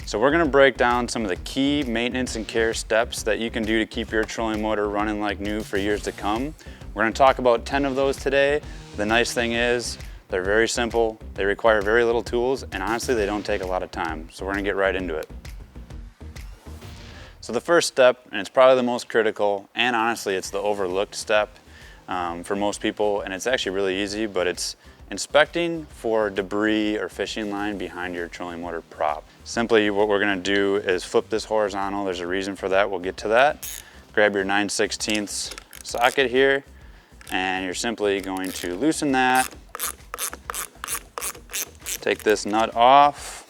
So we're gonna break down some of the key maintenance and care steps that you can do to keep your trolling motor running like new for years to come. We're gonna talk about 10 of those today. The nice thing is, they're very simple, they require very little tools, and honestly, they don't take a lot of time. So we're gonna get right into it. So the first step, and it's probably the most critical, and honestly, it's the overlooked step for most people, and it's actually really easy, but it's inspecting for debris or fishing line behind your trolling motor prop. Simply what we're gonna do is flip this horizontal. There's a reason for that, we'll get to that. Grab your 9/16 socket here, and you're simply going to loosen that. Take this nut off.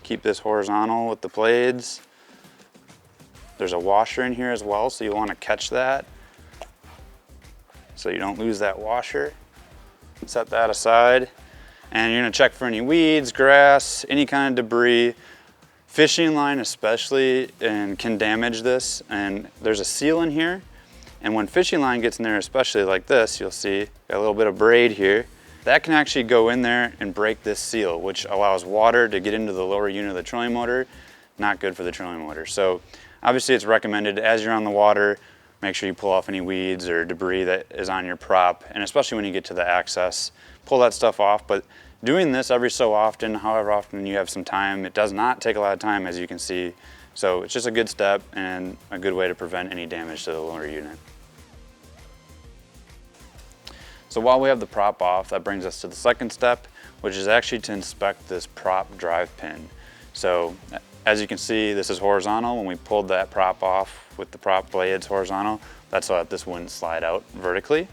Keep this horizontal with the blades. There's a washer in here as well, so you wanna catch that so you don't lose that washer. Set that aside. And you're gonna check for any weeds, grass, any kind of debris. Fishing line especially can damage this, and there's a seal in here. And when fishing line gets in there, especially like this, you'll see got a little bit of braid here. That can actually go in there and break this seal, which allows water to get into the lower unit of the trolling motor. Not good for the trolling motor. So obviously it's recommended as you're on the water, make sure you pull off any weeds or debris that is on your prop, and especially when you get to the access, pull that stuff off. But doing this every so often, however often you have some time, it does not take a lot of time, as you can see. So it's just a good step and a good way to prevent any damage to the lower unit. So while we have the prop off, that brings us to the second step, which is actually to inspect this prop drive pin. So as you can see, this is horizontal. When we pulled that prop off with the prop blades horizontal, that's so that this wouldn't slide out vertically.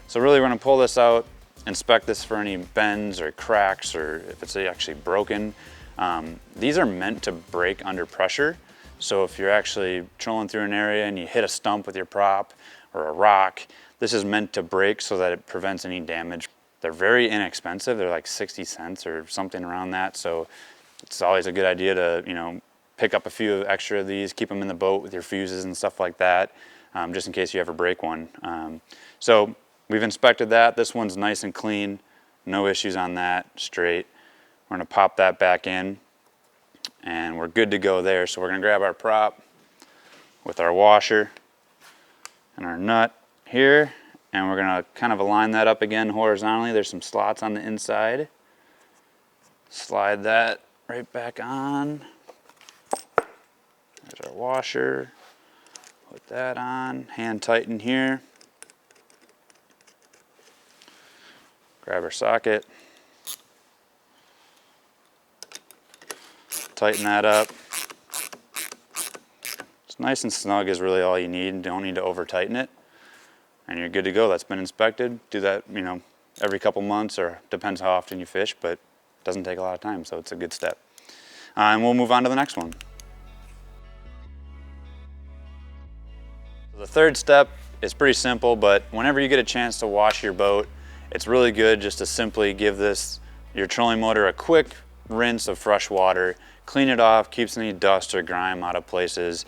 So really we're gonna pull this out, inspect this for any bends or cracks, or if it's actually broken. These are meant to break under pressure. So if you're actually trolling through an area and you hit a stump with your prop or a rock, this is meant to break so that it prevents any damage. They're very inexpensive. They're like 60 cents or something around that. So it's always a good idea to, pick up a few extra of these, keep them in the boat with your fuses and stuff like that, just in case you ever break one. So we've inspected that. This one's nice and clean. No issues on that, straight. We're gonna pop that back in and we're good to go there. So we're gonna grab our prop with our washer and our nut here, and we're gonna kind of align that up again horizontally. There's some slots on the inside. Slide that right back on. There's our washer. Put that on, hand tighten here. Grab our socket. Tighten that up. It's nice and snug is really all you need. Don't need to over tighten it. And you're good to go. That's been inspected. Do that, every couple months, or depends how often you fish, but it doesn't take a lot of time, so it's a good step. And we'll move on to the next one. The third step is pretty simple, but whenever you get a chance to wash your boat, it's really good just to simply give your trolling motor a quick rinse of fresh water, clean it off, keeps any dust or grime out of places.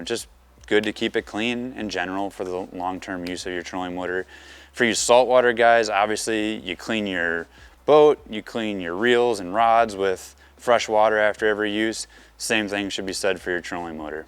Just good to keep it clean in general for the long-term use of your trolling motor. For you saltwater guys, obviously you clean your boat, you clean your reels and rods with fresh water after every use. Same thing should be said for your trolling motor.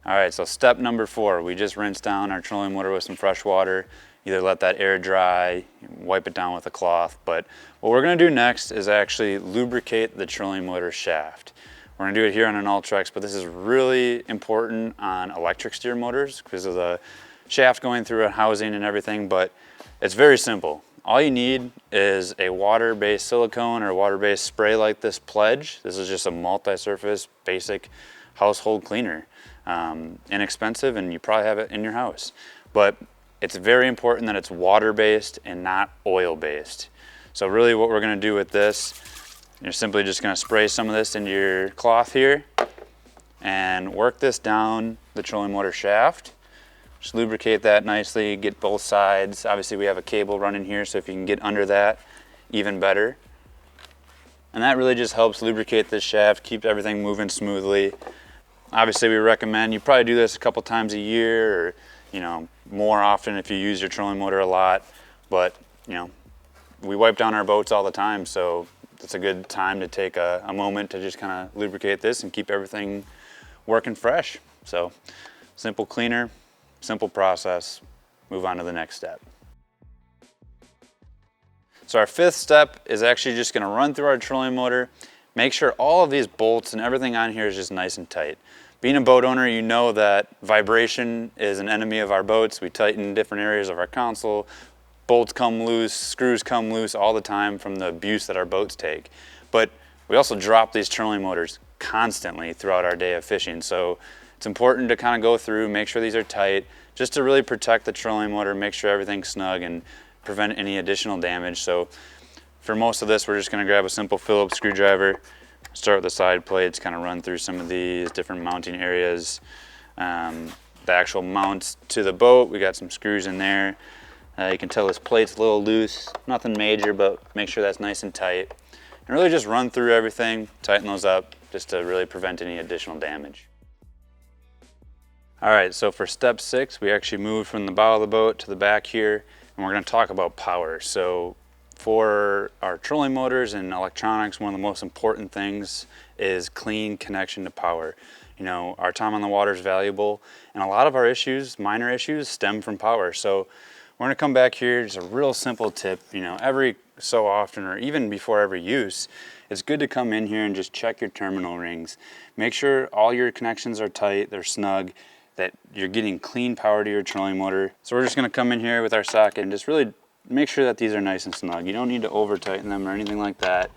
All right, so step number 4, we just rinsed down our trolling motor with some fresh water. Either let that air dry, wipe it down with a cloth, but what we're gonna do next is actually lubricate the trolling motor shaft. We're gonna do it here on an Ultrex, but this is really important on electric steer motors because of the shaft going through a housing and everything, but it's very simple. All you need is a water-based silicone or water-based spray like this Pledge. This is just a multi-surface basic household cleaner. Inexpensive, and you probably have it in your house. But it's very important that it's water-based and not oil-based. So really what we're gonna do with this, you're simply just gonna spray some of this into your cloth here and work this down the trolling motor shaft. Just lubricate that nicely, get both sides. Obviously we have a cable running here, so if you can get under that, even better. And that really just helps lubricate this shaft, keep everything moving smoothly. Obviously we recommend you probably do this a couple times a year, or more often if you use your trolling motor a lot, but we wipe down our boats all the time, so it's a good time to take a moment to just kind of lubricate this and keep everything working fresh. So simple cleaner, simple process, move on to the next step. So our fifth step is actually just going to run through our trolling motor, make sure all of these bolts and everything on here is just nice and tight. Being a boat owner, you know that vibration is an enemy of our boats. We tighten different areas of our console, bolts come loose, screws come loose all the time from the abuse that our boats take. But we also drop these trolling motors constantly throughout our day of fishing. So it's important to kind of go through, make sure these are tight, just to really protect the trolling motor, make sure everything's snug and prevent any additional damage. So for most of this, we're just going to grab a simple Phillips screwdriver, start with the side plates, kind of run through some of these different mounting areas. The actual mounts to the boat, we got some screws in there. You can tell this plate's a little loose, nothing major, but make sure that's nice and tight. And really just run through everything, tighten those up, just to really prevent any additional damage. All right, so for step 6, we actually moved from the bow of the boat to the back here, and we're gonna talk about power. So for our trolling motors and electronics, one of the most important things is clean connection to power. You know, our time on the water is valuable, and a lot of our issues, minor issues, stem from power. So we're gonna come back here, just a real simple tip. You know, every so often, or even before every use, it's good to come in here and just check your terminal rings. Make sure all your connections are tight, they're snug, that you're getting clean power to your trolling motor. So we're just gonna come in here with our socket and just really make sure that these are nice and snug. You don't need to over tighten them or anything like that.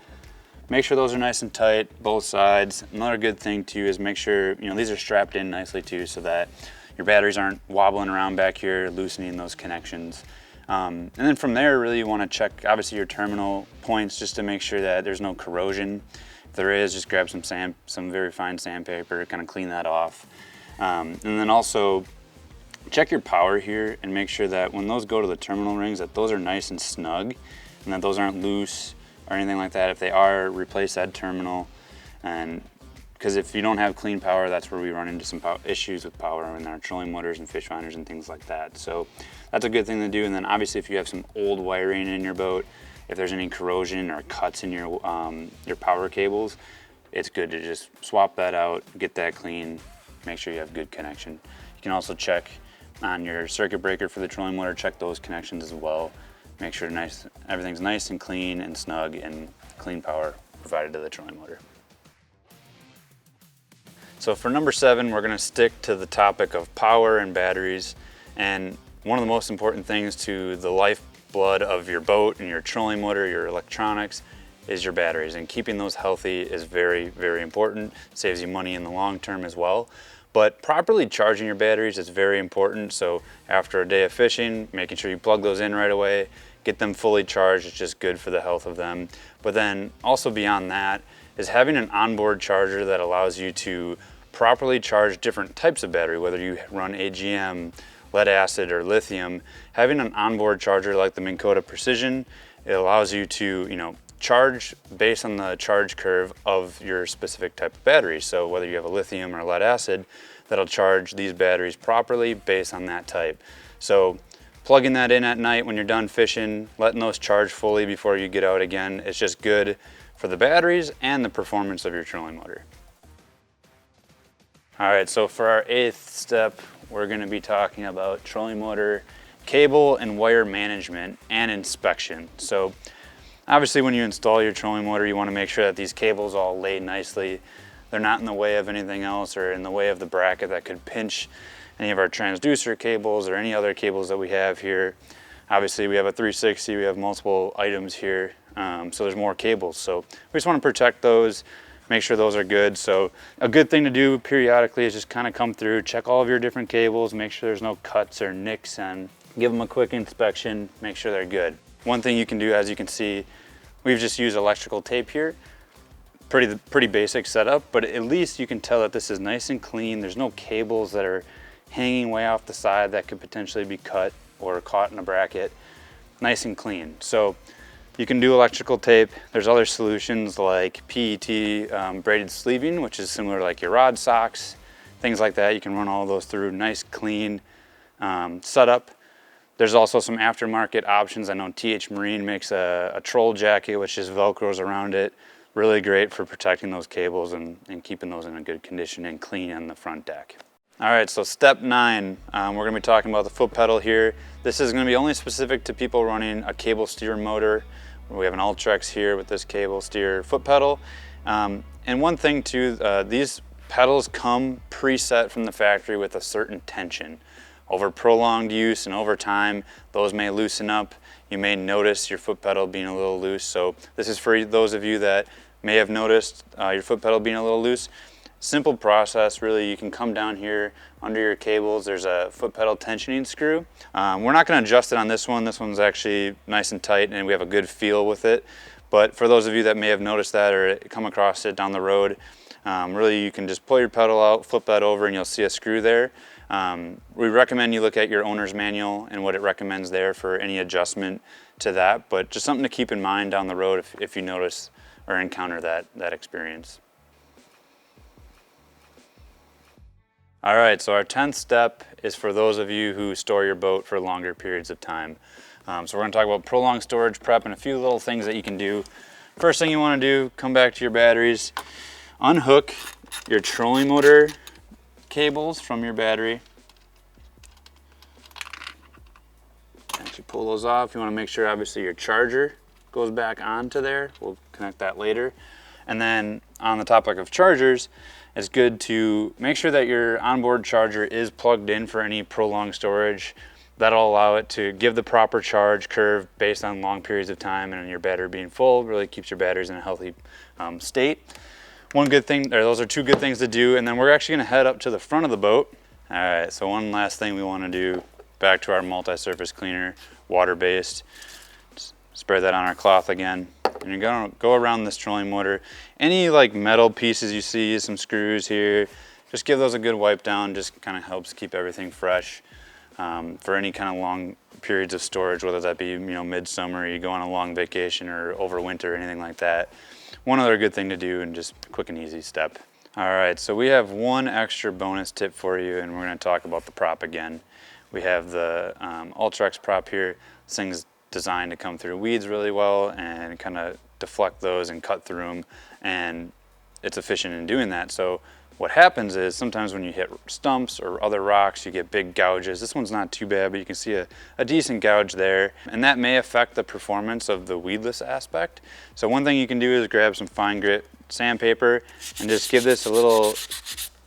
Make sure those are nice and tight, both sides. Another good thing too is make sure, you know, these are strapped in nicely too, so that your batteries aren't wobbling around back here, loosening those connections. And then from there, really you want to check, obviously, your terminal points just to make sure that there's no corrosion. If there is, just grab some very fine sandpaper, kind of clean that off. And then also check your power here and make sure that when those go to the terminal rings, that those are nice and snug and that those aren't loose or anything like that. If they are, replace that terminal. And because if you don't have clean power, that's where we run into some issues with power in our trolling motors and fish finders and things like that. So that's a good thing to do. And then obviously if you have some old wiring in your boat, if there's any corrosion or cuts in your power cables, it's good to just swap that out, get that clean, make sure you have good connection. You can also check on your circuit breaker for the trolling motor, check those connections as well. Make sure everything's nice and clean and snug and clean power provided to the trolling motor. So for number 7, we're gonna stick to the topic of power and batteries. And one of the most important things to the lifeblood of your boat and your trolling motor, your electronics, is your batteries. And keeping those healthy is very, very important. Saves you money in the long term as well. But properly charging your batteries is very important. So after a day of fishing, making sure you plug those in right away, get them fully charged. It's just good for the health of them. But then also beyond that is having an onboard charger that allows you to properly charge different types of battery, whether you run AGM, lead acid, or lithium. Having an onboard charger like the Minn Kota Precision, it allows you to, charge based on the charge curve of your specific type of battery. So whether you have a lithium or lead acid, that'll charge these batteries properly based on that type. So plugging that in at night when you're done fishing, letting those charge fully before you get out again, it's just good for the batteries and the performance of your trolling motor. All right, so for our 8th step, we're gonna be talking about trolling motor cable and wire management and inspection. So obviously when you install your trolling motor, you wanna make sure that these cables all lay nicely. They're not in the way of anything else or in the way of the bracket that could pinch any of our transducer cables or any other cables that we have here. Obviously we have a 360, we have multiple items here, so there's more cables. So we just wanna protect those, make sure those are good. So a good thing to do periodically is just kind of come through, check all of your different cables, make sure there's no cuts or nicks, and give them a quick inspection, make sure they're good. One thing you can do, as you can see, we've just used electrical tape here. Pretty basic setup, but at least you can tell that this is nice and clean. There's no cables that are hanging way off the side that could potentially be cut or caught in a bracket. Nice and clean. So you can do electrical tape. There's other solutions like PET braided sleeving, which is similar to like your rod socks, things like that. You can run all those through, nice clean setup. There's also some aftermarket options. I know TH Marine makes a troll jacket, which just Velcros around it. Really great for protecting those cables and keeping those in a good condition and clean on the front deck. All right, so step 9, we're gonna be talking about the foot pedal here. This is gonna be only specific to people running a cable steer motor. We have an Ultrex here with this cable steer foot pedal. And one thing too, these pedals come preset from the factory with a certain tension. Over prolonged use and over time, those may loosen up. You may notice your foot pedal being a little loose. So this is for those of you that may have noticed your foot pedal being a little loose. Simple process, really. You can come down here under your cables. There's a foot pedal tensioning screw. We're not going to adjust it on this one. This one's actually nice and tight and we have a good feel with it. But for those of you that may have noticed that or come across it down the road, really you can just pull your pedal out, flip that over, and you'll see a screw there. We recommend you look at your owner's manual and what it recommends there for any adjustment to that, but just something to keep in mind down the road if you notice or encounter that experience. All right, so our 10th step is for those of you who store your boat for longer periods of time. So we're gonna talk about prolonged storage prep and a few little things that you can do. First thing you wanna do, come back to your batteries, unhook your trolling motor cables from your battery. Actually pull those off. You want to make sure obviously your charger goes back onto there. We'll connect that later. And then on the topic of chargers, it's good to make sure that your onboard charger is plugged in for any prolonged storage. That'll allow it to give the proper charge curve based on long periods of time, and your battery being full really keeps your batteries in a healthy state. One good thing, or those are two good things to do, and then we're actually gonna head up to the front of the boat. All right, so one last thing we wanna do, back to our multi-surface cleaner, water-based. Spray that on our cloth again. And you're gonna go around this trolling motor. Any like metal pieces you see, some screws here, just give those a good wipe down, just kind of helps keep everything fresh for any kind of long periods of storage, whether that be midsummer, you go on a long vacation, or over winter, or anything like that. One other good thing to do, and just a quick and easy step. All right, so we have one extra bonus tip for you, and we're gonna talk about the prop again. We have the Ultrex prop here. This thing's designed to come through weeds really well and kind of deflect those and cut through them, and it's efficient in doing that. So what happens is sometimes when you hit stumps or other rocks, you get big gouges. This one's not too bad, but you can see a decent gouge there, and that may affect the performance of the weedless aspect. So one thing you can do is grab some fine grit sandpaper and just give this a little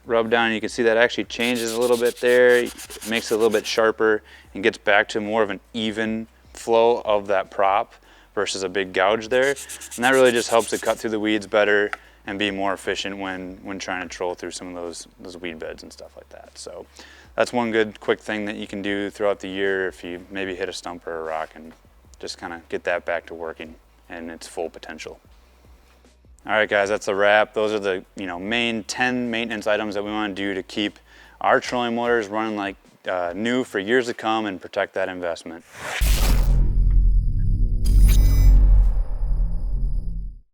rub down. You can see that actually changes a little bit there. It makes it a little bit sharper and gets back to more of an even flow of that prop versus a big gouge there. And that really just helps it cut through the weeds better and be more efficient when trying to troll through some of those weed beds and stuff like that. So that's one good quick thing that you can do throughout the year if you maybe hit a stump or a rock, and just kind of get that back to working and its full potential. All right guys, that's a wrap. Those are the main 10 maintenance items that we want to do to keep our trolling motors running like new for years to come and protect that investment.